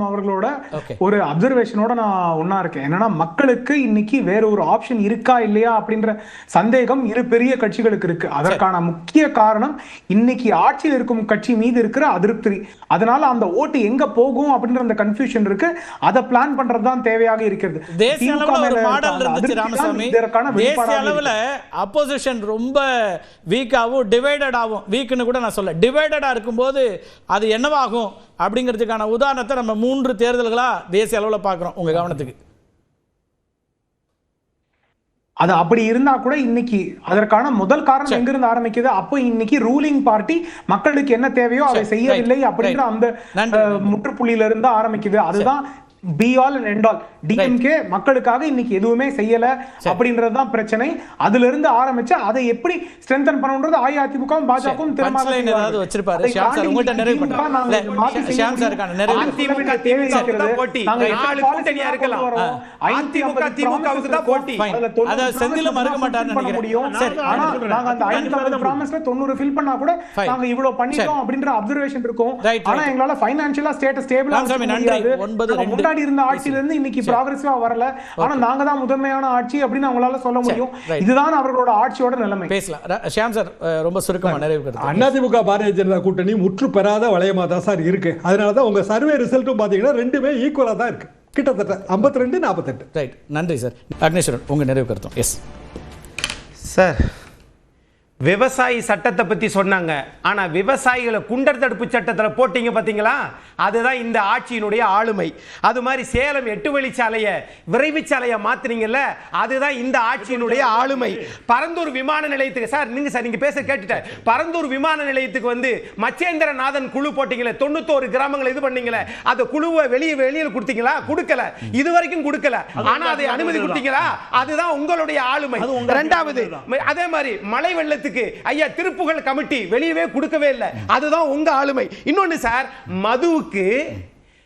அவர்களோட ஒரு அப்சர்வேஷனோட நான் ஒன்னா இருக்கேன். என்னன்னா, மக்களுக்கு இன்னைக்கு வேற ஒரு ஆப்ஷன் இருக்கா இல்லையா அப்படின்ற சந்தேகம் இரு பெரிய கட்சிகளுக்கு இருக்கு. அதற்கான முக்கிய காரணம் இன்னைக்கு ஆட்சியில் இருக்கும் கட்சி மீது இருக்கிற அதிருப்தி. அதனால அந்த ஓட்டு எங்க போகும் அப்படின்ற அந்த கன்ஃபியூஷன் இருக்கு. அதை பிளான் பண்றதுதான் தேவையாக இருக்கிறது. தேசிய அளவுல ஒரு மாடல் இருந்துச்சு ராமசாமி. தேசிய அளவுல அப்போசிஷன் ரொம்ப வீக்காவும் டிவைடடாவும், வீக்னு கூட நான் சொல்ல, டிவைடடா இருக்கும்போது அது என்னவாகும் அப்படிங்கிறதுக்கான உதாரணத்தை நம்ம 3 தேர்தல்களா தேசிய அளவில் பார்க்கிறோம். உங்க கவனத்துக்கு அது அப்படி இருந்தா கூட இன்னைக்கு அதற்கான முதல் காரணம் எங்கிருந்து ஆரம்பிக்குது? அப்போ இன்னைக்கு ரூலிங் பார்ட்டி மக்களுக்கு என்ன தேவையோ அதை செய்யவில்லை அப்படின்ற அந்த முற்றுப்புள்ளியில இருந்து ஆரம்பிக்குது. அதுதான் B all and end all. DMK மக்களுக்காக இன்னைக்கு எதுவுமே செய்யல அப்படின்றதுதான் பிரச்சனை. அதுல இருந்து ஆரம்பிச்சு அதை எப்படி ஸ்ட்ரெங்தன் பண்ணணும்ன்றது அஇஅதிமுகவும் பாஜகவும் இவ்வளவு பண்ணிட்டோம் அப்படின்ற அப்சர்வேஷன் இருக்கும். ஆனா எங்களால பைனான்சியலா ஸ்டேட்டஸ் ஸ்டேபிள் இருந்த ஆட்சியில இருந்து இன்னைக்கு ப்ராக்ரெசிவா வரல. ஆனா நாங்க தான் முதன்மையான ஆட்சி அப்படின்னு அவங்களால சொல்ல முடியும். இதுதான் அவர்களோட ஆட்சியோட நிலைமை. பேசலாம் ஷியாம் சார், ரொம்ப சுருக்கமா நிறைவு கருத்து. அதிமுக பாரதிய ஜனதா கூட்டணி முற்று பெறாத வளையமா தான் சார் இருக்கு. அதனால தான் உங்க சர்வே ரிசல்ட்டும் பாத்தீங்கன்னா ரெண்டுமே ஈக்குவலா தான் இருக்கு, கிட்டத்தட்ட 52-48. ரைட், நன்றி சார். அக்னேஸ்வரன், உங்க நிறைவு கருத்தும். எஸ் சார், விவசாயி சட்டத்தை பற்றி சொன்னாங்க. ஆனால் விவசாயிகளை குண்டர் தடுப்பு சட்டத்தில் போட்டிங்க பார்த்தீங்களா? அதுதான் இந்த ஆட்சியினுடைய ஆளுமை. அது மாதிரி சேலம் 8 வழிச்சாலையை விரைவு சாலையை மாற்றினீங்கல்ல, அதுதான் இந்த ஆட்சியினுடைய ஆளுமை. பரந்தூர் விமான நிலையத்துக்கு சார் நீங்கள் பேச கேட்டுட்டேன். பரந்தூர் விமான நிலையத்துக்கு வந்து மச்சேந்திரநாதன் குழு போட்டிங்களே, 91 கிராமங்களை இது பண்ணீங்களே, அந்த குழுவை வெளியில் கொடுத்தீங்களா? கொடுக்கல, இது வரைக்கும் கொடுக்கல. ஆனால் அதை அனுமதி கொடுத்தீங்களா? அதுதான் உங்களுடைய ஆளுமை. ரெண்டாவது, அதே மாதிரி மழை வெள்ளத்துக்கு ஐயா திருப்புகழ் கமிட்டி வெளியவே கொடுக்கவே இல்லை, அதுதான் உங்க ஆளுமை. இன்னொன்னு சார், மதுவுக்கு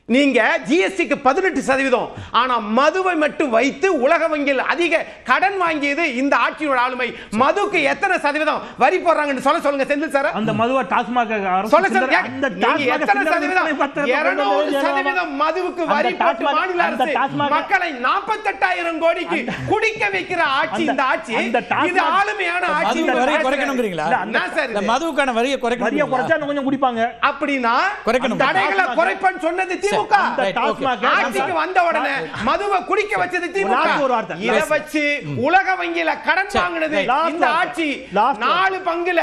நீங்க ஜிஎஸ்டிக்கு 18%, ஆனா மதுவை மட்டும் வைத்து உலக வங்கியில் அதிக கடன் வாங்கியது இந்த ஆட்சியோட ஆளுமை. மதுக்கு எத்தனை சதவீதம் வரி போடுறாங்கன்னு சொல்லுங்க செந்தில் சார். அந்த மதுவை டாஸ்மாக் சொல்ல சார், எத்தனை சதவீதம்? 200% மதுவுக்கு வரி போட்டு மாநில அரசு மக்களை 48,000 கோடிக்கு குடிக்க வைக்கிற ஆட்சி இந்த ஆட்சி. இது ஆளுமையான ஆட்சி. வரி குறைக்கணும்ங்கறீங்களா? என்ன சார், மதுவுக்கான வரியை குறைக்கணும். வரியை குறைச்சா கொஞ்சம் குடிப்பாங்க. அப்படினா தடைகளை குறைப்பேன்னு சொன்னது ஆட்சிக்கு வந்த உடனே மதுவை குடிக்க வச்சது திமுக. இத வச்சு உலக வங்கியில கடன் வாங்குனது இந்த ஆட்சி. 4 பங்குல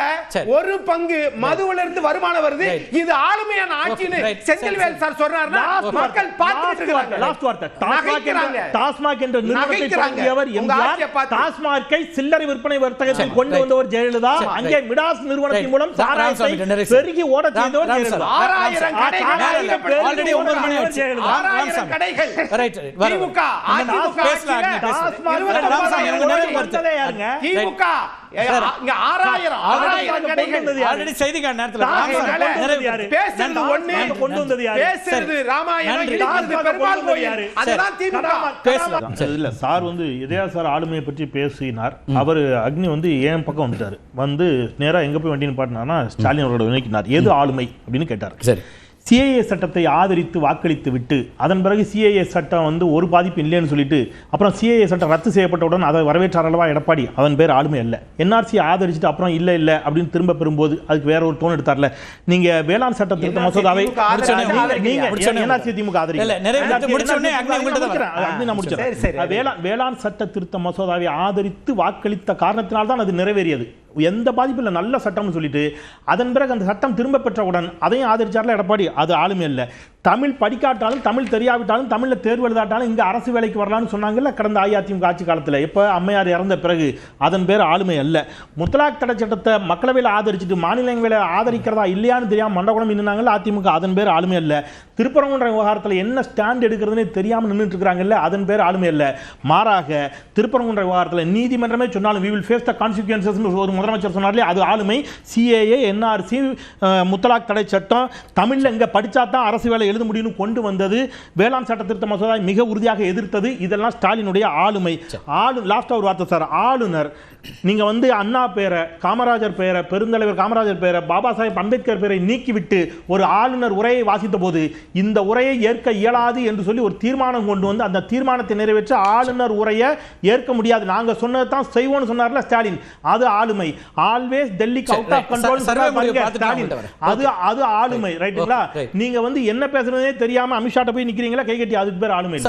1 பங்கு மதுவுல இருந்து வருமானம் வருது. இது ஆளுமையான ஆட்சின்னு செந்தில்வேல் சார் சொல்றாருன்னா மக்கள் பார்த்துட்டு இருக்காங்க. லாஸ்ட் வார்த்தை, டாஸ்மாக் என்ற நிறுவனத்தை தொடங்கியவர் எம்ஜிஆர். டாஸ்மாக்கை சில்லறை விற்பனை வர்த்தகத்தில் கொண்டு வந்தவர் ஜெயலலிதா. அங்கே மிடாஸ் நிறுவனத்தின் மூலம் சாராயத்தை பெருகி ஓட செய்தவர் ஜெயலலிதா. 6000 கடைகள் ஆல்ரெடி 9 மணி ஆச்சு. 6000 கடைகள். ரைட், திமுக அதிமுக திமுக 6000 கடைகள் ஆல்ரெடி செய்திக்கான நேரத்துல பேசுறது ஒண்ணு, கொண்டு வந்தது யாரு? பேசுறது ராமாயணம், இது பெருமாள் கோயில். அதுதான் திமுக பேசலாம். இல்ல சார் வந்து இதயா சார் ஆளுமையை பற்றி பேசினார். அவர் அக்னி வந்து ஏன் பக்கம் வந்துட்டாரு. வந்து நேரா எங்க போய் வண்டின்னு பாட்டினார்னா ஸ்டாலின் அவரோட வினைக்கினார். எது ஆளுமை அப்படின்னு கேட்டார். சரி, சிஏஏ சட்டத்தை ஆதரித்து வாக்களித்து விட்டு அதன் பிறகு சிஏஏ சட்டம் வந்து ஒரு பாதிப்பு இல்லைன்னு சொல்லிட்டு அப்புறம் சிஏஏ சட்டம் ரத்து செய்யப்பட்டவுடன் அதை வரவேற்றாரல்லவா எடப்பாடி, அதன் பேர் ஆளுமை அல்ல. என்ஆர்சி ஆதரிச்சுட்டு அப்புறம் இல்லை அப்படின்னு திரும்ப பெறும்போது அதுக்கு வேற ஒரு டோன் எடுத்தார்ல. நீங்க வேளாண் சட்ட திருத்த மசோதாவை என்ஆர்சி திமுக வேளாண் சட்ட திருத்த மசோதாவை ஆதரித்து வாக்களித்த காரணத்தினால்தான் அது நிறைவேறியது. எந்த பாதிப்பு இல்லை, நல்ல சட்டம்னு சொல்லிட்டு அதன் பிறகு அந்த சட்டம் திரும்ப பெற்றவுடன் அதையும் ஆதரிச்சார்ல எடப்பாடி, அது ஆளுமை இல்லை. தமிழ் படிக்காட்டாலும் தமிழ் தெரியாவிட்டாலும் தமிழில் தேர்வு எழுதாட்டாலும் இங்கே அரசு வேலைக்கு வரலாம்னு சொன்னாங்கல்ல கடந்த அஇஅதிமுக ஆட்சி காலத்தில். இப்போ அம்மையார் இறந்த பிறகு அதன் பேர் ஆளுமை அல்ல. முத்தலாக் தடை சட்டத்தை மக்களவையில் ஆதரிச்சுட்டு மாநிலங்களை ஆதரிக்கிறதா இல்லையான்னு தெரியாமல் மண்டகுளம் நின்னாங்கல்ல அதிமுக, அதன் பேர் ஆளுமை அல்ல. திருப்பரங்குன்ற விவகாரத்தில் என்ன ஸ்டாண்ட் எடுக்கிறதுனே தெரியாமல் நின்றுட்டு இருக்கிறாங்கல்ல, அதன் பேர் ஆளுமை அல்ல. மாறாக திருப்பரங்குன்ற விவகாரத்தில் நீதிமன்றமே சொன்னாலும் we will face the consequences ஒரு முதலமைச்சர் சொன்னார்லே, அது ஆளுமை. சிஏஏ, என்ஆர்சி, முத்தலாக் தடை சட்டம் தமிழில் இங்கே படித்தா தான் அரசு வேலை எழுத முடியும்னு கொண்டு வந்தது, வேளாண் சட்ட திருத்த மசோதாவை மிக உறுதியாக எதிர்த்தது, இதெல்லாம் ஸ்டாலினுடைய ஆளுமை. லாஸ்டா ஒரு வார்த்தை சார், ஆளுநர் நீங்க வந்து அண்ணா பேரை, காமராஜர் பேரை, பெருந்தலைவர் காமராஜர் பேரை, பாபா சாஹேப் அம்பேத்கர் பேரை நீக்கிவிட்டு ஒரு ஆளுநர் உரையை வாசித்த போது இந்த உரையை ஏற்க இயலாது என்று சொல்லி ஒரு தீர்மானம் கொண்டு வந்து அந்த தீர்மானத்தை நிறைவேற்ற ஆளுநர் உரையை ஏற்க முடியாது, நாங்க சொன்னது தான் செய்வோம்னு சொன்னார்ல ஸ்டாலின், அது ஆளுமை. ஆல்வேஸ் டெல்லிக்கு அவுட் ஆஃப் கண்ட்ரோல் ஸ்டாலின், அது ஆளுமை. ரைட்டுங்களா? நீங்க வந்து என்ன பேசுறதே தெரியாம அமித்ஷாட்ட போய் நிக்கிறீங்களா கை கட்டி, அதுக்கு பேர் ஆளுமை.